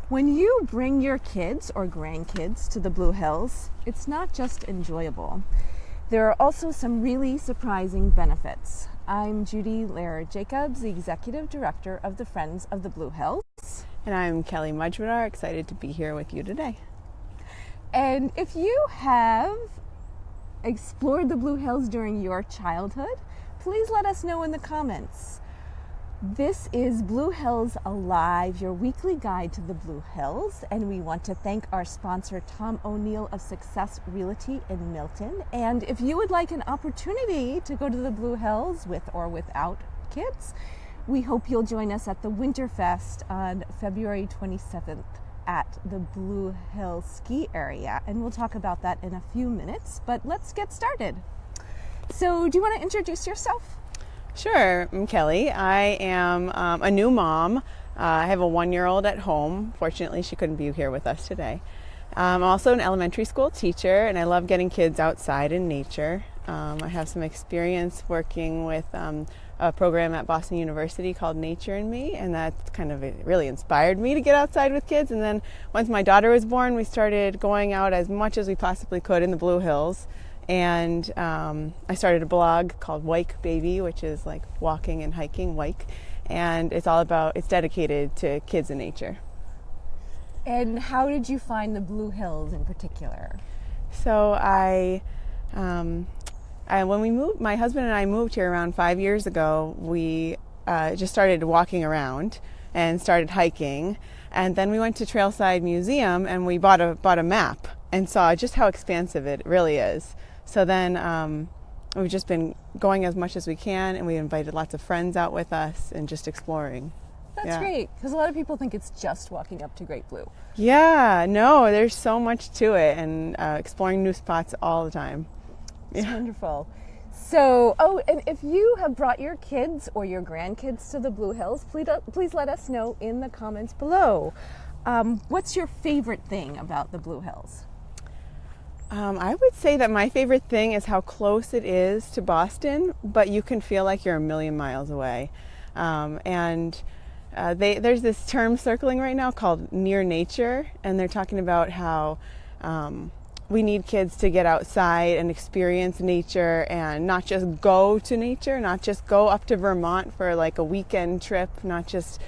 When you bring your kids or grandkids to the Blue Hills, it's not just enjoyable. There are also some really surprising benefits. I'm Judy Lehrer Jacobs, the Executive Director of the Friends of the Blue Hills. And I'm Kelly Majmudar, excited to be here with you today. And if you have explored the Blue Hills during your childhood, please let us know in the comments. This is Blue Hills Alive, your weekly guide to the Blue Hills, and we want to thank our sponsor, Tom O'Neill of Success Realty in Milton. And if you would like an opportunity to go to the Blue Hills with or without kids, we hope you'll join us at the Winterfest on February 27th at the Blue Hills ski area, and we'll talk about that in a few minutes, but let's get started. So do you want to introduce yourself? Sure, I'm Kelly. I am a new mom. I have a 1-year-old at home. Fortunately, she couldn't be here with us today. I'm also an elementary school teacher, and I love getting kids outside in nature. I have some experience working with a program at Boston University called Nature and Me, and that kind of really inspired me to get outside with kids. And then once my daughter was born, we started going out as much as we possibly could in the Blue Hills. And I started a blog called Wike Baby, which is like walking and hiking, Wike. And it's dedicated to kids and nature. And how did you find the Blue Hills in particular? So when we moved, my husband and I moved here around 5 years ago, we just started walking around and started hiking. And then we went to Trailside Museum and we bought a map and saw just how expansive it really is. So then we've just been going as much as we can, and we invited lots of friends out with us and just exploring. That's great, because a lot of people think it's just walking up to Great Blue. Yeah, no, there's so much to it, and exploring new spots all the time. It's wonderful. So, and if you have brought your kids or your grandkids to the Blue Hills, please let us know in the comments below. What's your favorite thing about the Blue Hills? I would say that my favorite thing is how close it is to Boston, but you can feel like you're a million miles away. There's this term circling right now called near nature, and they're talking about how we need kids to get outside and experience nature and not just go to nature, not just go up to Vermont for like a weekend trip, not just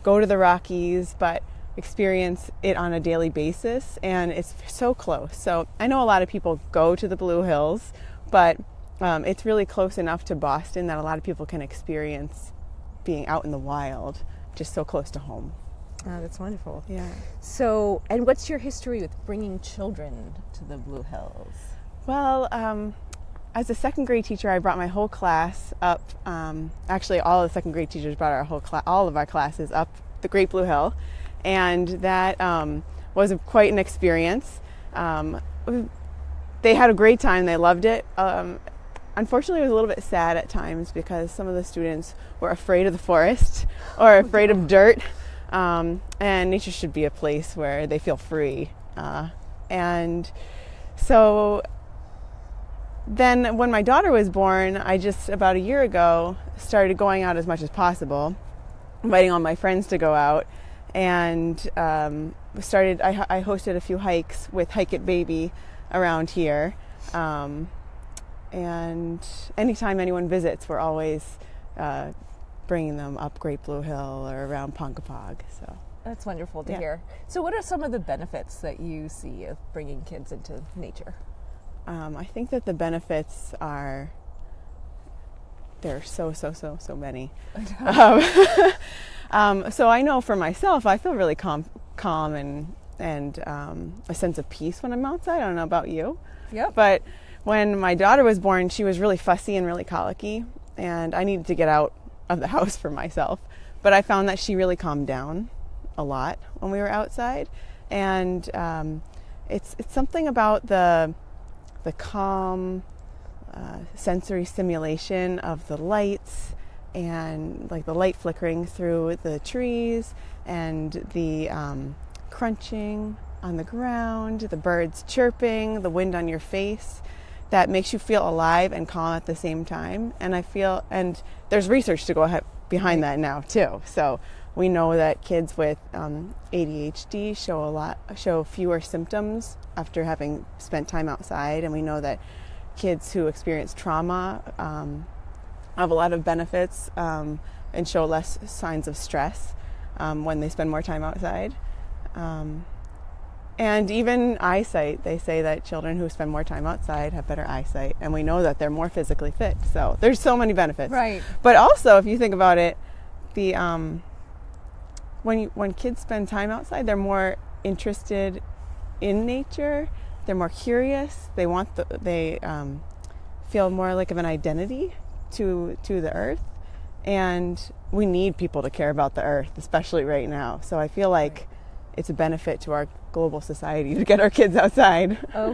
go to the Rockies, but experience it on a daily basis, and it's so close. So I know a lot of people go to the Blue Hills, but it's really close enough to Boston that a lot of people can experience being out in the wild, just so close to home. Oh, that's wonderful. Yeah. So, and what's your history with bringing children to the Blue Hills? Well, as a second grade teacher, I brought my whole class up. Actually, all of the second grade teachers brought all of our classes up the Great Blue Hill. And that was quite an experience. They had a great time. They loved it. Unfortunately, it was a little bit sad at times because some of the students were afraid of the forest or afraid of dirt. And nature should be a place where they feel free. And so then when my daughter was born, I just about a year ago started going out as much as possible, inviting all my friends to go out. And I hosted a few hikes with Hike It Baby around here. And anytime anyone visits, we're always bringing them up Great Blue Hill or around Ponkapog. So that's wonderful to hear. So what are some of the benefits that you see of bringing kids into nature? I think that the benefits there are so many. So I know for myself, I feel really calm and a sense of peace when I'm outside. I don't know about you. Yep. But when my daughter was born, she was really fussy and really colicky, and I needed to get out of the house for myself. But I found that she really calmed down a lot when we were outside, and it's something about the calm sensory stimulation of the lights and like the light flickering through the trees and the crunching on the ground, the birds chirping, the wind on your face, that makes you feel alive and calm at the same time. And there's research to go behind that now too. So we know that kids with ADHD show fewer symptoms after having spent time outside, and we know that kids who experience trauma have a lot of benefits and show less signs of stress when they spend more time outside. And even eyesight, they say that children who spend more time outside have better eyesight, and we know that they're more physically fit. So there's so many benefits. Right. But also, if you think about it, the when kids spend time outside, they're more interested in nature. They're more curious. They feel more like of an identity to the earth, and we need people to care about the earth, especially right now. So I feel like it's a benefit to our global society to get our kids outside. Oh,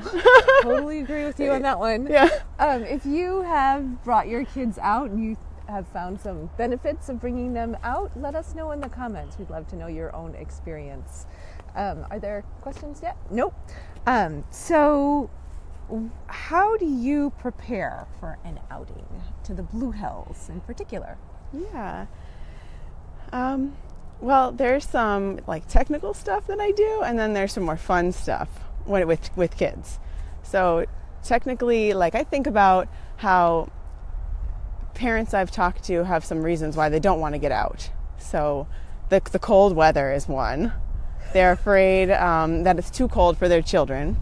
totally agree with you on that one. Yeah. If you have brought your kids out and you have found some benefits of bringing them out, let us know in the comments. We'd love to know your own experience. Are there questions yet? Nope. So how do you prepare for an outing to the Blue Hills in particular? Yeah. Well, there's some like technical stuff that I do, and then there's some more fun stuff with kids. So technically, like I think about how parents I've talked to have some reasons why they don't want to get out. So the cold weather is one. They're afraid that it's too cold for their children.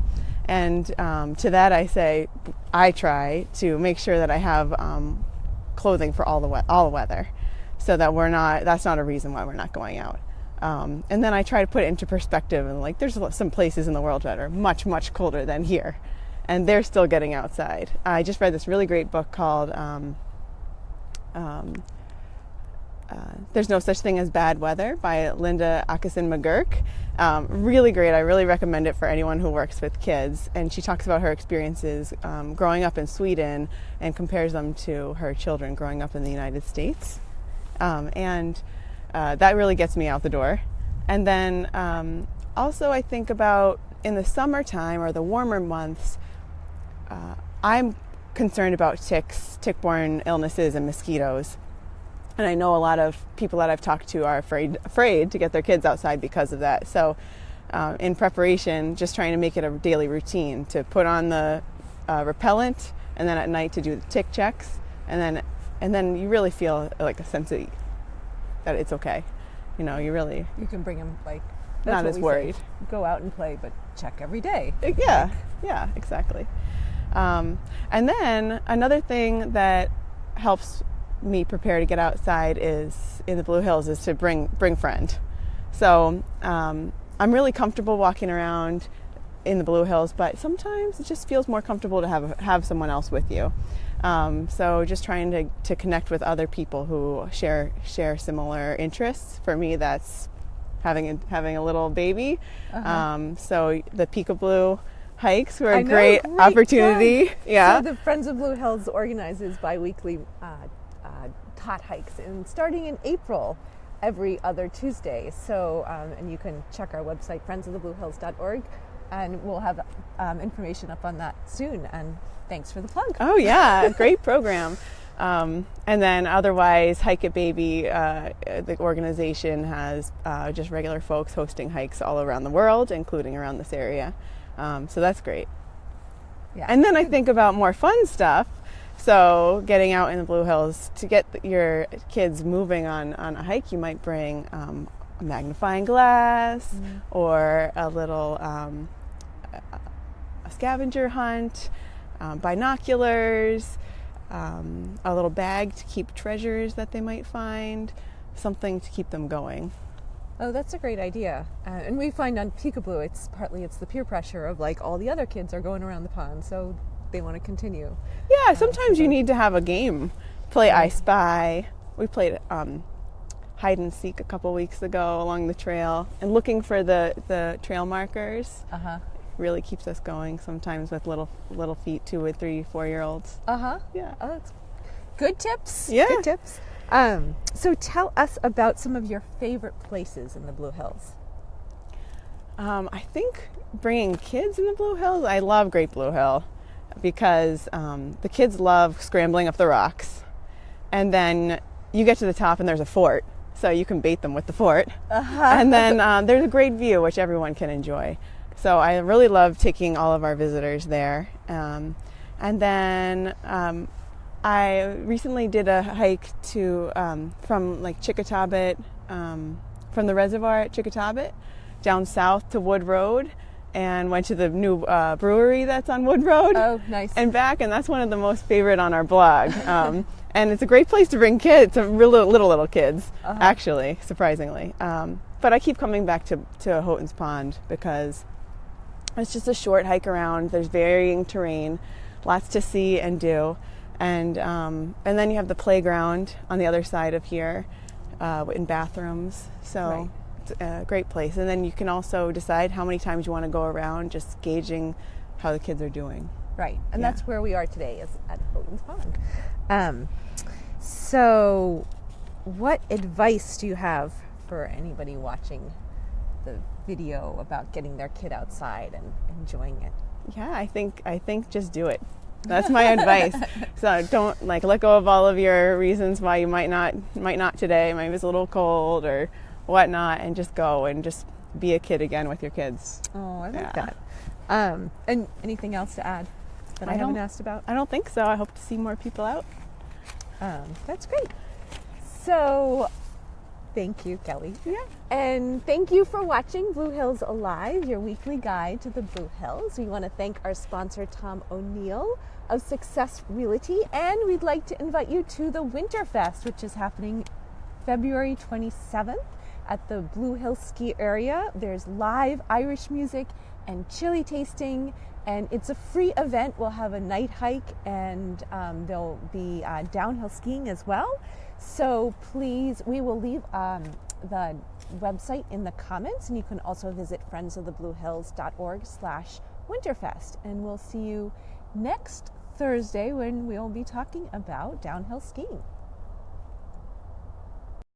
And to that I say, I try to make sure that I have clothing for all the weather, so that that's not a reason why we're not going out. And then I try to put it into perspective, and like there's some places in the world that are much, much colder than here, and they're still getting outside. I just read this really great book called There's No Such Thing as Bad Weather by Linda Akasin McGurk. Really great. I really recommend it for anyone who works with kids. And she talks about her experiences growing up in Sweden and compares them to her children growing up in the United States. And that really gets me out the door. And then also I think about in the summertime or the warmer months, I'm concerned about ticks, tick-borne illnesses, and mosquitoes. And I know a lot of people that I've talked to are afraid to get their kids outside because of that. So in preparation, just trying to make it a daily routine to put on the repellent, and then at night to do the tick checks. And then you really feel like a sense of that it's okay. You know, you can bring them like not as worried. Go out and play, but check every day. Yeah, exactly. And then another thing that helps me prepare to get outside is in the Blue Hills is to bring friend. So I'm really comfortable walking around in the Blue Hills, but sometimes it just feels more comfortable to have someone else with you. So just trying to connect with other people who share similar interests. For me, that's having a little baby. So the Peekaboo hikes were a great opportunity. Fun. Yeah. So the Friends of Blue Hills organizes bi-weekly tot hikes, and starting in April, every other Tuesday. So, and you can check our website, friendsofthebluehills.org, and we'll have information up on that soon. And thanks for the plug. Oh yeah, great program. And then otherwise, Hike It Baby, the organization has just regular folks hosting hikes all around the world, including around this area. So that's great. Yeah. And then I think about more fun stuff. So getting out in the Blue Hills, to get your kids moving on a hike, you might bring a magnifying glass or a little a scavenger hunt, binoculars, a little bag to keep treasures that they might find, something to keep them going. Oh, that's a great idea. And we find on Peekaboo, it's the peer pressure of like all the other kids are going around the pond, so they want to continue. Yeah, sometimes you need to have a game. Play I Spy. We played hide and seek a couple weeks ago along the trail, and looking for the trail markers really keeps us going sometimes with little feet, 2 or 3, 4-year-olds. Yeah. Oh, that's good tips. Yeah. Good tips. So tell us about some of your favorite places in the Blue Hills. I think bringing kids in the Blue Hills, I love Great Blue Hill because the kids love scrambling up the rocks. And then you get to the top and there's a fort, so you can bait them with the fort. And then there's a great view, which everyone can enjoy. So I really love taking all of our visitors there. And then I recently did a hike to from like Chickatawbit, from the reservoir at Chickatawbit down south to Wood Road, and went to the new brewery that's on Wood Road. Oh, nice. And back, and that's one of the most favorite on our blog. And it's a great place to bring kids, little kids, actually, surprisingly. But I keep coming back to Houghton's Pond because it's just a short hike around. There's varying terrain, lots to see and do. And then you have the playground on the other side of here in bathrooms. So Right. it's a great place. And then you can also decide how many times you want to go around, just gauging how the kids are doing. Right, and Yeah. that's where we are today, is at Houghton's Pond. So what advice do you have for anybody watching the video about getting their kid outside and enjoying it? Yeah, I think just do it. That's my advice. So don't let go of all of your reasons why you might not today. Maybe it's a little cold or whatnot, and just go and just be a kid again with your kids. Oh, I like Yeah. that. And anything else to add that I haven't asked about? I don't think so. I hope to see more people out. That's great. So, thank you, Kelly. Yeah. And thank you for watching Blue Hills Alive, your weekly guide to the Blue Hills. We want to thank our sponsor, Tom O'Neill of Success Realty, and we'd like to invite you to the Winterfest, which is happening February 27th at the Blue Hills ski area. There's live Irish music and chili tasting, and it's a free event. We'll have a night hike, and there'll be downhill skiing as well. So please, we will leave the website in the comments, and you can also visit friendsofthebluehills.org/winterfest. And we'll see you next Thursday when we'll be talking about downhill skiing.